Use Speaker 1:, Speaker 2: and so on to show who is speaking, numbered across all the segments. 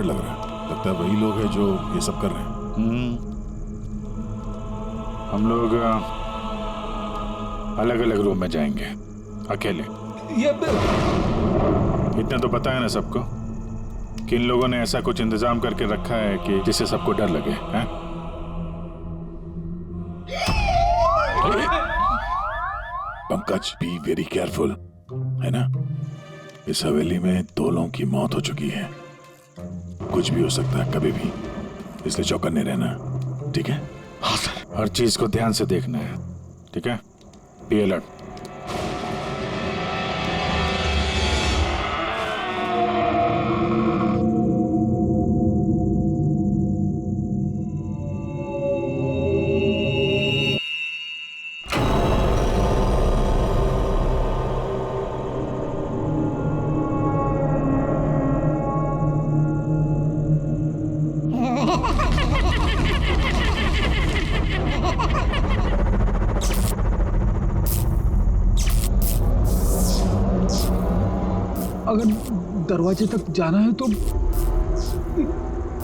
Speaker 1: गड़बड़ लग रहा है। लगता है वही लोग हैं जो ये सब कर रहे हैं।
Speaker 2: हम लोग अलग अलग रूम में जाएंगे, अकेले। इतना तो पता है ना सबको कि इन लोगों ने ऐसा कुछ इंतजाम करके रखा है कि जिससे सबको डर लगे हैं?
Speaker 1: पंकज, बी वेरी केयरफुल, है ना? इस हवेली में 2 लोगों की मौत हो चुकी है, कुछ भी हो सकता है कभी भी, इसलिए चौकन्ने रहना, ठीक है?
Speaker 2: हाँ सर। हर चीज को ध्यान से देखना है, ठीक है? Be alert.
Speaker 3: अगर दरवाजे तक जाना है तो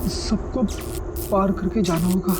Speaker 3: सबको पार करके जाना होगा।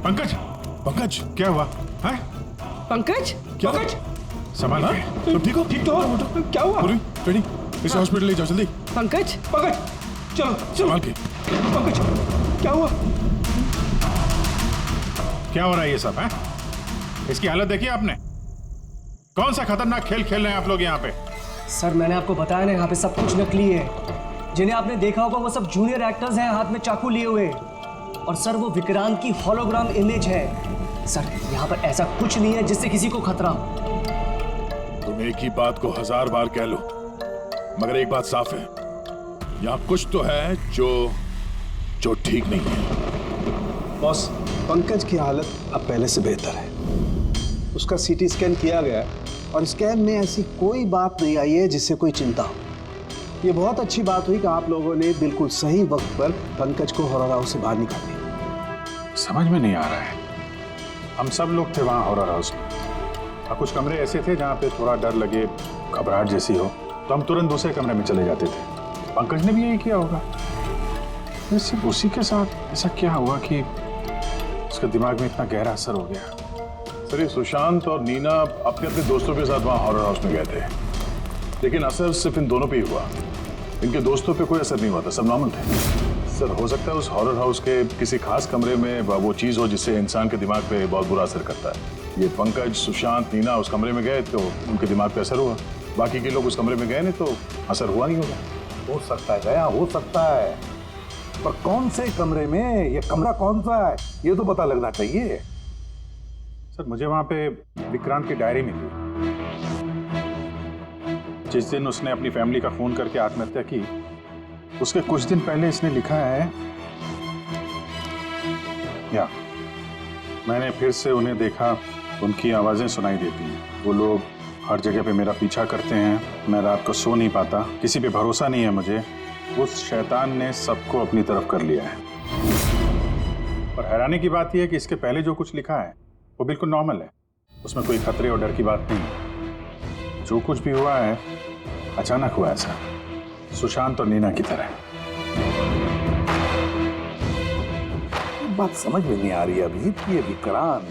Speaker 2: पंकज, पंकज क्या हुआ है?
Speaker 3: पंकज,
Speaker 1: क्या?
Speaker 3: पंकज,
Speaker 2: संभाल के।
Speaker 1: तुम ठीक हो?
Speaker 3: ठीक तो हो? क्या हुआ?
Speaker 1: पूरी रेडी, इसे हॉस्पिटल ले जाओ जल्दी।
Speaker 3: पंकज, पंकज, चलो चलो।
Speaker 1: संभाल के।
Speaker 3: पंकज, क्या हुआ?
Speaker 2: क्या हो रहा है ये सब है? इसकी हालत देखी आपने? कौन सा खतरनाक खेल खेल रहे हैं आप लोग यहाँ पे?
Speaker 4: सर मैंने आपको बताया ना, यहाँ पे सब कुछ नकली है। जिन्हें आपने देखा होगा वो सब जूनियर एक्टर्स हैं हाथ में चाकू लिए हुए। और सर वो विक्रांत की हॉलोग्राम इमेज है। सर यहाँ पर ऐसा कुछ नहीं है जिससे किसी को खतरा हो।
Speaker 1: तुम एक ही बात को 1000 बार कह लो, मगर एक बात साफ है, यहाँ कुछ तो है जो ठीक नहीं है।
Speaker 5: बॉस, पंकज की हालत अब पहले से बेहतर है। उसका सीटी स्कैन किया गया है और स्कैन में ऐसी कोई बात नहीं आई है जिससे कोई चिंता हो। ये बहुत अच्छी बात हुई कि आप लोगों ने बिल्कुल सही वक्त पर पंकज को हॉरर हाउस से बाहर निकाल दिया।
Speaker 2: समझ में नहीं आ रहा है, हम सब लोग थे वहाँ हॉरर हाउस में और कुछ कमरे ऐसे थे जहाँ पे थोड़ा डर लगे, घबराहट जैसी हो तो हम तुरंत दूसरे कमरे में चले जाते थे। पंकज ने भी यही किया होगा। सिर्फ उसी के साथ ऐसा क्या हुआ कि उसके दिमाग में इतना गहरा असर हो गया?
Speaker 1: सर ये सुशांत और नीना अपने अपने दोस्तों के साथ वहाँ हॉरर हाउस में गए थे, लेकिन असर सिर्फ इन दोनों पे ही हुआ। इनके दोस्तों पे कोई असर नहीं हुआ था, सब नॉर्मल थे। सर हो सकता है उस हॉरर हाउस के किसी खास कमरे में वो चीज़ हो जिससे इंसान के दिमाग पे बहुत बुरा असर करता है। ये पंकज, सुशांत, नीना उस कमरे में गए तो उनके दिमाग पे असर हुआ। बाकी के लोग उस कमरे में गए नहीं तो असर हुआ नहीं होगा।
Speaker 6: हो सकता है गया, हो सकता है, पर कौन से कमरे में, ये कमरा कौन सा है ये तो पता लगना चाहिए।
Speaker 2: सर मुझे वहाँ पे विक्रांत की डायरी मिली। जिस दिन उसने अपनी फैमिली का खून करके आत्महत्या की, उसके कुछ दिन पहले इसने लिखा है, या मैंने फिर से उन्हें देखा, उनकी आवाजें सुनाई देती हैं। वो लोग हर जगह पे मेरा पीछा करते हैं, मैं रात को सो नहीं पाता, किसी पे भरोसा नहीं है मुझे। उस शैतान ने सबको अपनी तरफ कर लिया है। और हैरानी की बात यह है कि इसके पहले जो कुछ लिखा है वो बिल्कुल नॉर्मल है, उसमें कोई खतरे और डर की बात नहीं है। जो कुछ भी हुआ है अचानक हुआ, ऐसा सुशांत और नीना की तरह।
Speaker 6: बात समझ में नहीं आ रही अभिजीत कि ये विक्रांत,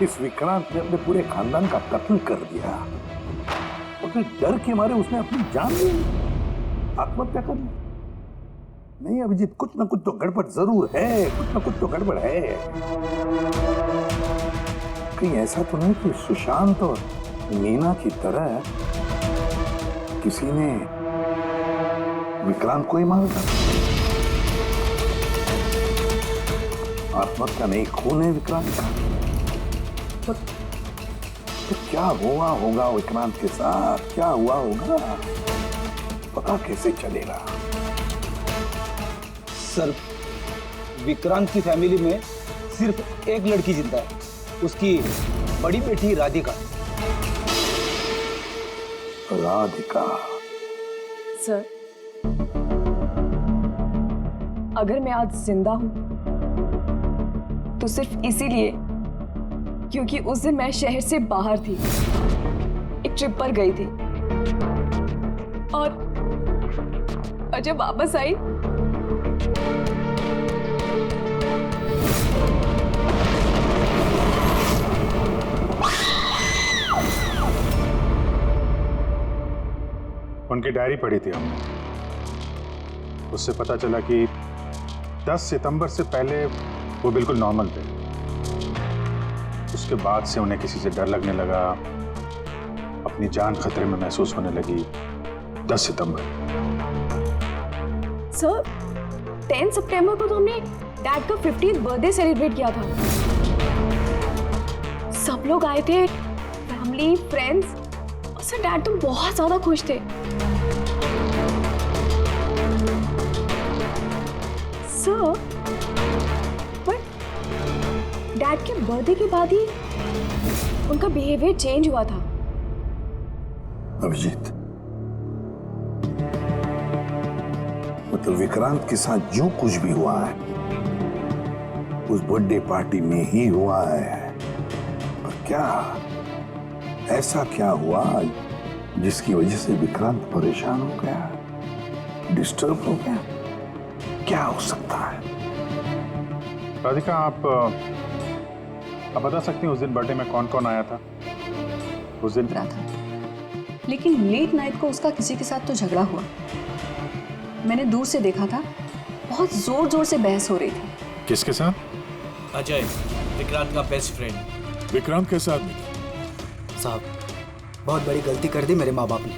Speaker 6: इस विक्रांत ने अपने पूरे खानदान का कत्ल कर दिया। उसने डर के मारे उसने अपनी जान ली, आत्महत्या कर ली। नहीं अभिजीत, कुछ ना कुछ तो गड़बड़ जरूर है, कुछ ना कुछ तो गड़बड़ है। कहीं ऐसा तो नहीं कि सुशांत और नीना की तरह किसी ने विक्रांत को ही मारा था? आत्महत्या नहीं, खून है विक्रांत का। तो क्या हुआ होगा विक्रांत के साथ, क्या हुआ होगा, पता कैसे चलेगा?
Speaker 5: सर, विक्रांत की फैमिली में सिर्फ एक लड़की जिंदा है, उसकी बड़ी बेटी राधिका।
Speaker 6: राधिका?
Speaker 7: सर, अगर मैं आज जिंदा हूं तो सिर्फ इसीलिए क्योंकि उस दिन मैं शहर से बाहर थी, एक ट्रिप पर गई थी और जब वापस आई
Speaker 2: उनकी डायरी पढ़ी थी हमने, उससे पता चला कि 10 सितंबर से पहले वो बिल्कुल नॉर्मल थे। उसके बाद से उन्हें किसी से डर लगने लगा, अपनी जान खतरे में महसूस होने लगी। 10 सितंबर।
Speaker 7: सर, 10 सितंबर को तो हमने डैड का 50th बर्थडे सेलिब्रेट किया था। सब लोग आए थे, फैमिली, फ्रेंड्स, और सर डैड तो बहुत ज्यादा खुश थे। सर, पर डैड के बर्थडे के बाद ही उनका बिहेवियर चेंज हुआ था।
Speaker 6: अभिजीत, मतलब विक्रांत के साथ जो कुछ भी हुआ है उस बर्थडे पार्टी में ही हुआ है, पर क्या ऐसा क्या हुआ जिसकी वजह से विक्रांत परेशान हो गया, डिस्टर्ब हो गया? क्या हो सकता है?
Speaker 2: राधिका, आप बता सकती हैं उस दिन बर्थडे में कौन कौन आया था? उस दिन
Speaker 8: था, लेकिन लेट नाइट को उसका किसी के साथ तो झगड़ा हुआ। मैंने दूर से देखा था, बहुत जोर जोर से बहस हो रही थी।
Speaker 2: किसके साथ?
Speaker 9: अजय, विक्रांत का बेस्ट फ्रेंड।
Speaker 1: विक्रांत के साथ?
Speaker 9: साहब, बहुत बड़ी गलती कर दी मेरे माँ बाप ने।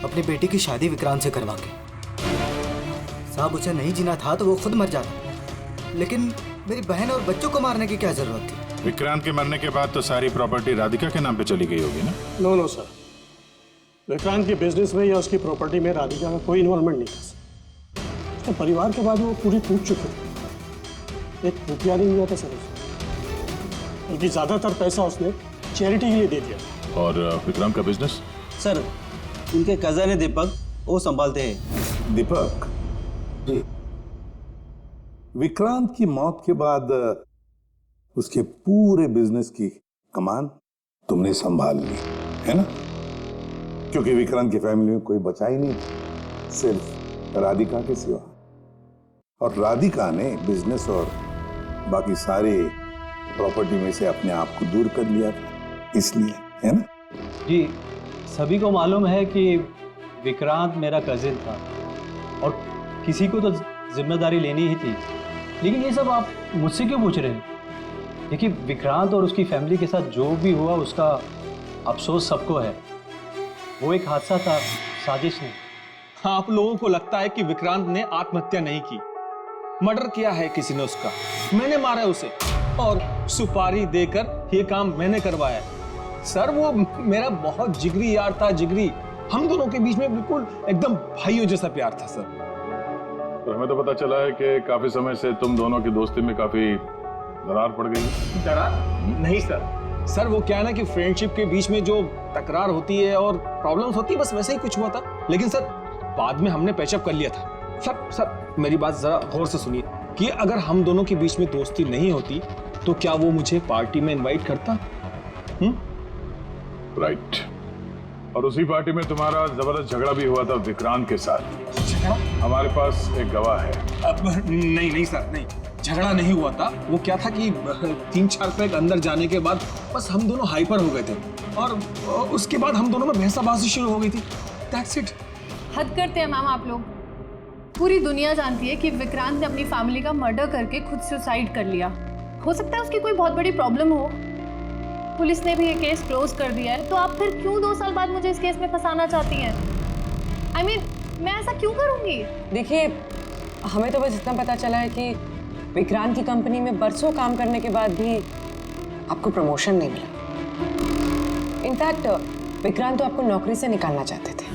Speaker 10: अपनी बेटी की शादी विक्रांत से करवा के। साहब उसे नहीं जीना था तो वो खुद मर जाता, लेकिन मेरी बहन और बच्चों को मारने की क्या जरूरत थी?
Speaker 2: विक्रांत के मरने के बाद तो सारी प्रॉपर्टी राधिका के नाम पे चली गई होगी ना?
Speaker 3: नो सर, विक्रांत के बिजनेस में या उसकी प्रॉपर्टी में राधिका का कोई इन्वॉल्वमेंट नहीं था। उसके परिवार के बाद वो पूरी टूट चुकी थी। एक रुपया नहीं दिया था सर उसे, बल्कि ज्यादातर पैसा उसने चैरिटी के लिए दे दिया।
Speaker 1: और विक्रांत का बिजनेस?
Speaker 11: सर उनके कजन है दीपक, वो संभालते हैं।
Speaker 6: दीपक जी, विक्रांत की मौत के बाद उसके पूरे बिजनेस की कमान तुमने संभाल ली है ना? क्योंकि विक्रांत की फैमिली में कोई बचा ही नहीं, सिर्फ राधिका के सिवा। और राधिका ने बिजनेस और बाकी सारे प्रॉपर्टी में से अपने आप को दूर कर लिया था, इसलिए, है ना?
Speaker 11: जी, सभी को मालूम है कि विक्रांत मेरा कजिन था और किसी को तो जिम्मेदारी लेनी ही थी, लेकिन ये सब आप मुझसे क्यों पूछ रहे हैं? देखिए, विक्रांत और उसकी फैमिली के साथ जो भी हुआ उसका अफसोस सबको है। वो एक हादसा था, साजिश नहीं।
Speaker 3: आप लोगों को लगता है कि विक्रांत ने आत्महत्या नहीं की, मर्डर किया है किसी ने उसका। मैंने मारा है उसे और सुपारी देकर ये काम मैंने करवाया है। सर वो मेरा बहुत जिगरी यार था, जिगरी। हम दोनों के बीच में बिल्कुल एकदम भाइयों जैसा प्यार था सर।
Speaker 1: तो हमें तो पता चला है कि काफी समय से तुम दोनों की दोस्ती में काफी दरार पड़ गई।
Speaker 3: दरार नहीं सर, सर वो क्या है ना कि फ्रेंडशिप के बीच में जो तकरार होती है और प्रॉब्लम्स होती है, बस वैसे ही कुछ हुआ था। लेकिन सर बाद में हमने पैचअप कर लिया था। सर मेरी बात जरा गौर से सुनिए कि अगर हम दोनों के बीच में दोस्ती नहीं होती तो क्या वो मुझे पार्टी में इनवाइट करता?
Speaker 1: राइट। और उसी पार्टी में तुम्हारा जबरदस्त झगड़ा भी हुआ था विक्रांत के साथ।
Speaker 3: झगड़ा?
Speaker 1: हमारे पास एक गवाह है।
Speaker 3: नहीं सर, नहीं, झगड़ा नहीं हुआ था। वो क्या था कि 3-4 पैक अंदर जाने के बाद बस हम दोनों हाइपर हो गए थे और उसके बाद हम दोनों में बहसाबाजी शुरू हो गई थी। That's it.
Speaker 8: हद करते हैं मैम आप लोग। पूरी दुनिया जानती है कि विक्रांत ने अपनी फैमिली का मर्डर करके खुद सुसाइड कर लिया। हो सकता है उसकी कोई बहुत बड़ी प्रॉब्लम हो, पुलिस ने भी ये केस क्लोज कर दिया है, तो आप फिर क्यों 2 साल बाद मुझे इस केस में फंसाना चाहती हैं? I mean, मैं ऐसा क्यों करूंगी?
Speaker 12: देखिए, हमें तो बस इतना पता चला है कि विक्रांत की कंपनी में बरसों काम करने के बाद भी आपको प्रमोशन नहीं मिला। इनफैक्ट विक्रांत तो आपको नौकरी से निकालना चाहते थे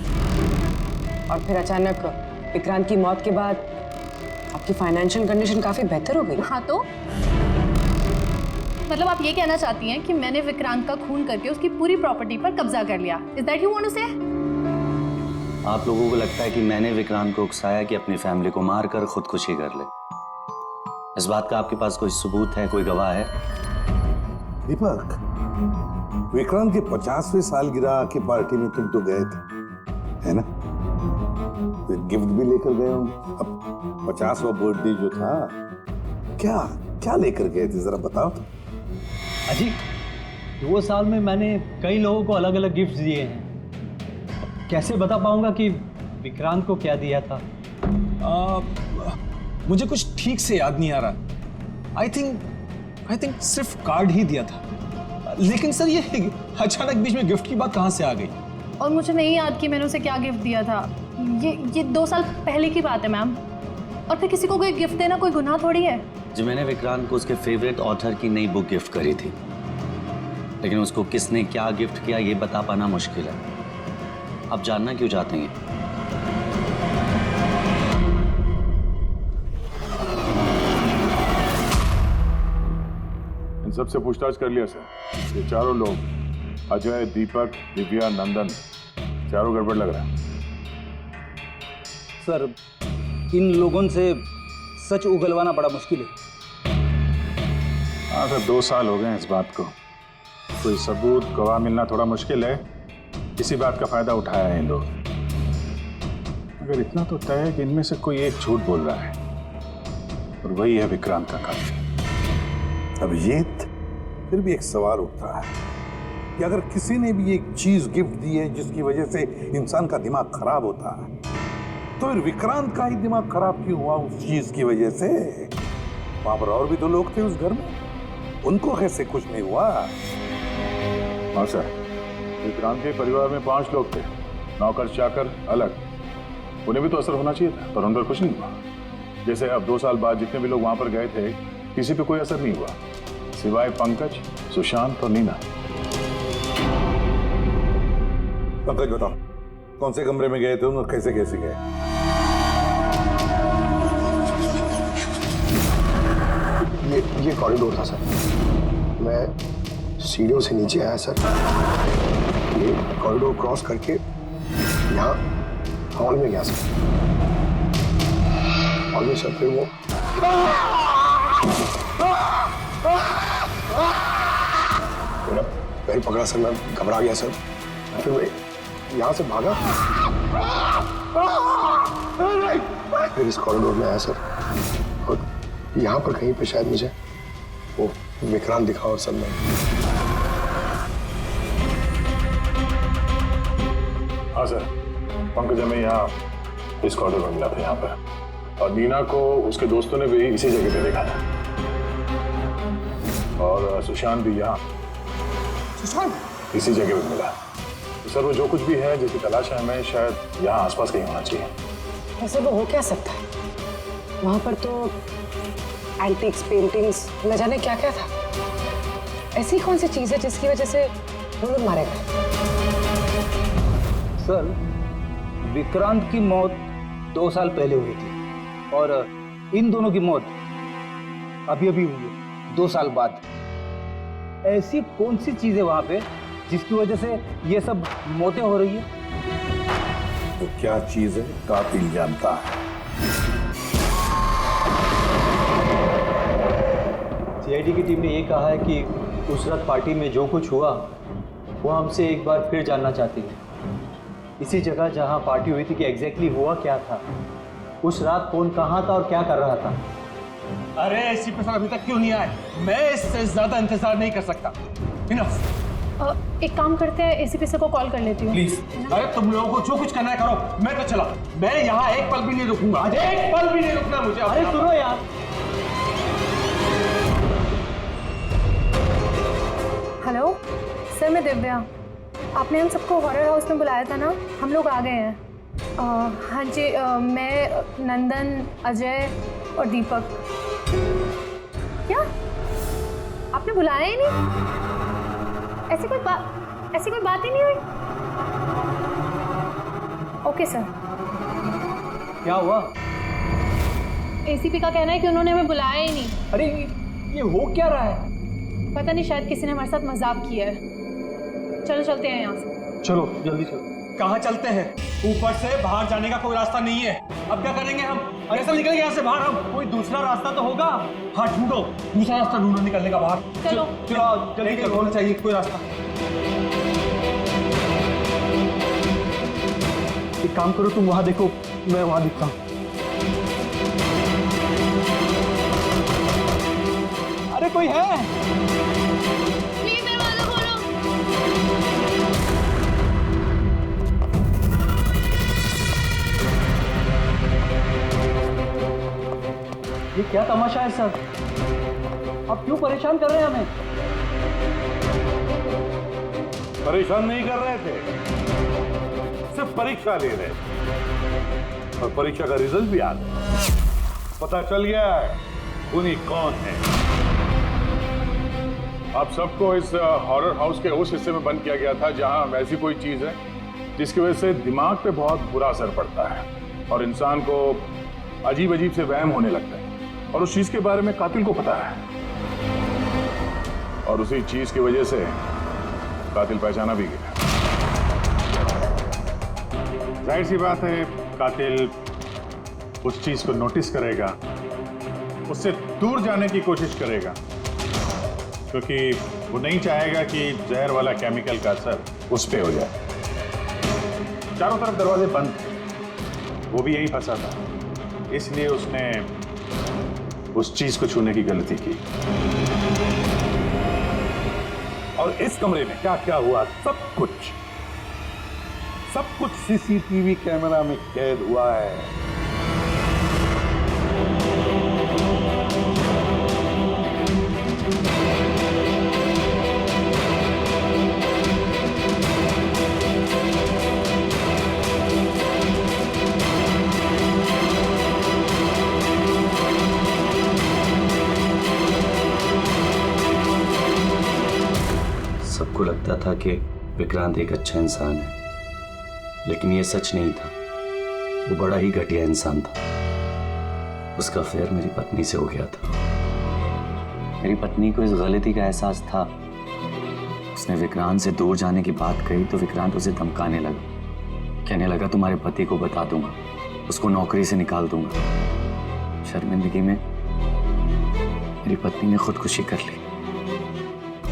Speaker 12: और फिर अचानक विक्रांत की मौत के बाद आपकी फाइनेंशियल कंडीशन काफी बेहतर हो गई।
Speaker 8: हाँ तो मतलब आप ये कहना चाहती हैं कि मैंने विक्रांत का खून करके उसकी पूरी प्रॉपर्टी पर कब्जा कर लिया? Is that you want to say?
Speaker 11: आप लोगों को लगता है कि मैंने विक्रांत को उकसाया कि अपनी फैमिली को मारकर खुदकुशी कर ले। इस बात का आपके पास कोई सबूत है, कोई गवाह है?
Speaker 6: दीपक, विक्रांत के 50वें सालगिरह की पार्टी में तुम तो गए थे, है ना? गिफ्ट भी लेकर गए होंगे। अब 50वां बर्थडे जो था, क्या लेकर गए थे, जरा बताओ तो।
Speaker 11: अजी, 2 साल में मैंने कई लोगों को अलग अलग गिफ्ट दिए हैं। कैसे बता पाऊंगा कि विक्रांत को क्या दिया था?
Speaker 3: मुझे कुछ ठीक से याद नहीं आ रहा। आई थिंक सिर्फ कार्ड ही दिया था। लेकिन सर ये अचानक बीच में गिफ्ट की बात कहाँ से आ गई?
Speaker 8: और मुझे नहीं याद कि मैंने उसे क्या गिफ्ट दिया था। ये 2 साल पहले की बात है मैम। और फिर किसी को कोई गिफ्ट देना कोई गुनाह थोड़ी है।
Speaker 11: जी, मैंने विक्रांत को उसके फेवरेट ऑथर की नई बुक गिफ्ट करी थी, लेकिन उसको किसने क्या गिफ्ट किया ये बता पाना मुश्किल है। आप जानना क्यों चाहते हैं?
Speaker 1: इन सबसे पूछताछ कर लिया सर। ये चारों लोग, अजय, दीपक, दिव्या, नंदन, चारों गड़बड़ लग रहा है।
Speaker 11: सर, इन लोगों से सच उगलवाना बड़ा मुश्किल है।
Speaker 2: हाँ सर, 2 साल हो गए इस बात को। कोई सबूत, गवाह मिलना थोड़ा मुश्किल है। इसी बात का फायदा उठाया है इन लोग। मगर इतना तो तय है कि इनमें से कोई एक झूठ बोल रहा है और वही है विक्रांत का कातिल।
Speaker 6: अब ये फिर भी एक सवाल उठता है कि अगर किसी ने भी एक चीज गिफ्ट दी है जिसकी वजह से इंसान का दिमाग खराब होता है, तो फिर विक्रांत का ही दिमाग खराब क्यों हुआ उस चीज की वजह से? वहां पर और भी तो लोग थे उस घर में, उनको कैसे कुछ नहीं हुआ?
Speaker 1: हाँ सर, विक्रांत के परिवार में 5 लोग थे
Speaker 2: नौकर चाकर अलग, उन्हें भी तो असर होना चाहिए था, पर उन पर कुछ नहीं हुआ। जैसे अब 2 साल बाद जितने भी लोग वहां पर गए थे, किसी पे कोई असर नहीं हुआ, सिवाय पंकज, सुशांत और नीना।
Speaker 6: पंकज बताओ, कौन से कमरे में गए थे और कैसे कैसे गए?
Speaker 5: ये कॉरिडोर था सर। मैं सीढ़ियों से नीचे आया सर, ये कॉरिडोर क्रॉस करके यहाँ हॉल में गया सर। हॉल में सर फिर वो मेरा पैर पकड़ा सर, मैं घबरा गया सर। फिर मैं यहाँ से भागा, फिर इस कॉरिडोर में आया सर, और यहाँ पर कहीं पे शायद मुझे वो विक्रांत दिखा और सर मैं।
Speaker 2: हाँ सर, पंकज हमें यहाँ इस कॉरिडोर में मिला था यहाँ पर, और नीना को उसके दोस्तों ने भी इसी जगह पे देखा था, और सुशांत भी यहाँ इसी जगह पे मिला। तो सर वो जो कुछ भी है जिसकी तलाश है हमें, शायद यहाँ आसपास कहीं होना चाहिए।
Speaker 12: वैसे वो हो क्या सकता है? वहां पर तो एंटीक्स, पेंटिंग्स, न जाने क्या क्या था। ऐसी कौन सी चीज है जिसकी वजह से वो लोग मारे गए?
Speaker 11: सर, विक्रांत की मौत 2 साल पहले हुई थी, और इन दोनों की मौत अभी अभी हुई है 2 साल बाद। ऐसी कौन सी चीज है वहां पे जिसकी वजह से ये सब मौतें हो रही है?
Speaker 6: तो क्या चीज है कातिल जानता है।
Speaker 11: सीआईडी की टीम ने ये कहा है कि उस रात पार्टी में जो कुछ हुआ वो हमसे एक बार फिर जानना चाहती है। इसी जगह जहां पार्टी हुई थी कि एग्जैक्टली हुआ क्या था, उस रात कौन कहाँ था और क्या कर रहा था।
Speaker 3: अरे एसीपी सर अभी तक क्यों नहीं आए? मैं इससे ज्यादा इंतजार नहीं कर सकता। इनफ।
Speaker 8: एक काम करते हैं, एसीपी सर को कॉल कर लेती हूँ।
Speaker 3: प्लीज। अरे तुम लोगों को जो कुछ करना है करो, मैं तो चला। मैं यहाँ एक पल भी नहीं रुकूंगा, एक पल भी नहीं रुकना मुझे।
Speaker 11: अरे सुनो यार,
Speaker 8: हेलो सर, मैं दिव्या। आपने हम सबको हॉरर हाउस में बुलाया था ना, हम लोग आ गए हैं। हाँ जी, मैं, नंदन, अजय और दीपक। क्या आपने बुलाया ही नहीं? ऐसी कोई बात ही नहीं हुई? Okay sir.
Speaker 11: क्या हुआ?
Speaker 8: एसीपी का कहना है कि उन्होंने हमें बुलाया ही नहीं।
Speaker 11: अरे ये हो क्या रहा है?
Speaker 8: पता नहीं, शायद किसी ने हमारे साथ मजाक किया है। चलो चलते हैं यहाँ से।
Speaker 11: चलो जल्दी चलो।
Speaker 3: कहाँ चलते हैं? ऊपर से बाहर जाने का कोई रास्ता नहीं है। अब क्या करेंगे हम? कैसे निकलेंगे यहाँ से बाहर हम? कोई दूसरा रास्ता तो होगा। हाँ ढूंढो, दूसरा रास्ता ढूंढो निकलने का बाहर।
Speaker 8: चलो
Speaker 3: चलो जल्दी करो, होना चाहिए कोई रास्ता। एक काम करो, तुम वहां देखो, मैं वहां दिखता हूँ। अरे कोई है?
Speaker 8: प्लीज दरवाजा खोलो।
Speaker 11: ये क्या तमाशा है सर? आप क्यों परेशान कर रहे हैं हमें?
Speaker 6: परेशान नहीं कर रहे थे, सिर्फ परीक्षा ले रहे थे, और परीक्षा का रिजल्ट भी आ गया। पता चल गया है उन्हीं कौन है।
Speaker 2: आप सबको इस हॉरर हाउस के उस हिस्से में बंद किया गया था जहां वैसी कोई चीज है जिसकी वजह से दिमाग पे बहुत बुरा असर पड़ता है और इंसान को अजीब अजीब से वहम होने लगता है, और उस चीज के बारे में कातिल को पता है, और उसी चीज की वजह से कातिल पहचाना भी गया। जाहिर सी बात है कातिल उस चीज को नोटिस करेगा, उससे दूर जाने की कोशिश करेगा, क्योंकि वो नहीं चाहेगा कि जहर वाला केमिकल का असर उस पे हो जाए। चारों तरफ दरवाजे बंद थे, वो भी यही फंसा था, इसलिए उसने उस चीज को छूने की गलती की।
Speaker 6: और इस कमरे में क्या क्या हुआ, सब कुछ सीसीटीवी कैमरा में कैद हुआ है।
Speaker 13: लगता था कि विक्रांत एक अच्छा इंसान है, लेकिन ये सच नहीं था। वो बड़ा ही घटिया इंसान था। उसका अफेयर मेरी पत्नी से हो गया था। मेरी पत्नी को इस गलती का एहसास था। उसने विक्रांत से दूर जाने की बात कही तो विक्रांत उसे धमकाने लगा, कहने लगा तुम्हारे पति को बता दूंगा, उसको नौकरी से निकाल दूंगा। शर्मिंदगी में मेरी पत्नी ने खुदकुशी कर ली।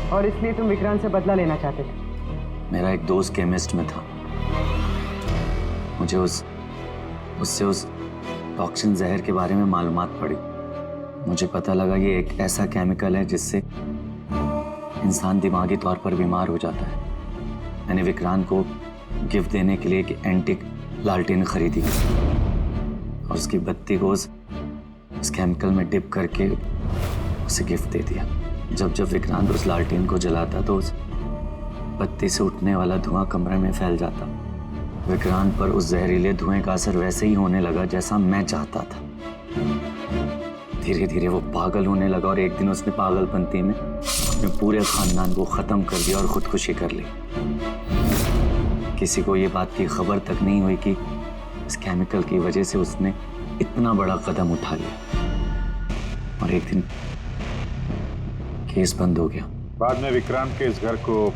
Speaker 12: और इसलिए तुम विक्रांत से बदला लेना चाहते थे?
Speaker 13: मेरा एक दोस्त केमिस्ट में था। मुझे उससे उस टॉक्सिन जहर के बारे में मालूमात पड़ी। मुझे पता लगा ये एक ऐसा केमिकल है जिससे इंसान दिमागी तौर पर बीमार हो जाता है। मैंने विक्रांत को गिफ्ट देने के लिए एक एंटीक लालटेन खरीदी और उसकी बत्ती को उस केमिकल में डिप करके उसे गिफ्ट दे दिया। जब विक्रांत उस लालटेन को जलाता तो उस बत्ती से उठने वाला धुआं कमरे में फैल जाता। विक्रांत पर उस जहरीले धुएं का असर वैसे ही होने लगा जैसा मैं चाहता था। धीरे धीरे वो पागल होने लगा और एक दिन उसने पागलपंती में अपने पूरे खानदान को खत्म कर दिया और खुदकुशी कर ली। किसी को ये बात की खबर तक नहीं हुई कि इस केमिकल की वजह से उसने इतना बड़ा कदम उठा लिया। और एक दिन केस बंद हो गया।
Speaker 2: बाद में विक्रांत के इस घर को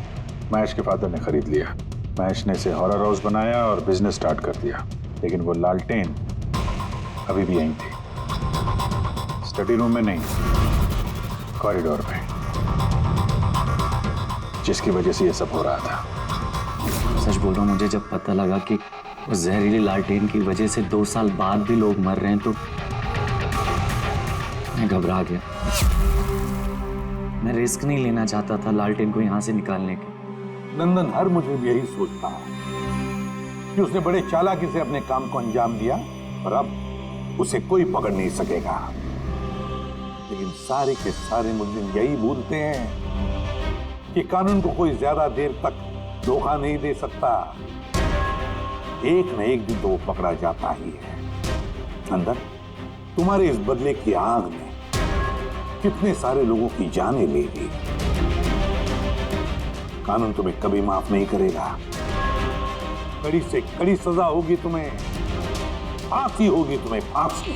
Speaker 2: महेश के फादर ने खरीद लिया। महेश ने इसे हॉरर हाउस बनाया और बिजनेस स्टार्ट कर दिया। लेकिन वो लालटेन अभी भी यहीं थी, स्टडी रूम में नहीं, कॉरिडोर में, जिसकी वजह से ये सब हो रहा था।
Speaker 13: सच बोल रहा हूं, मुझे जब पता लगा कि उस जहरीली लालटेन की वजह से 2 साल बाद भी लोग मर रहे हैं तो मैं घबरा गया। मैं रिस्क नहीं लेना चाहता था लालटेन को यहाँ से निकालने के।
Speaker 6: नंदन हर मुझे यही सोचता है कि उसने बड़े चालाकी से अपने काम को अंजाम दिया और अब उसे कोई पकड़ नहीं सकेगा। लेकिन सारे के सारे मुजरिम यही भूलते हैं कि कानून को कोई ज्यादा देर तक धोखा नहीं दे सकता। एक न एक दिन तो वो पकड़ा जाता ही है। नंदन, तुम्हारे इस बदले की आग ने कितने सारे लोगों की जानें ले ली। कानून तुम्हें कभी माफ नहीं करेगा। कड़ी से कड़ी सजा होगी तुम्हें, फांसी होगी तुम्हें, फांसी।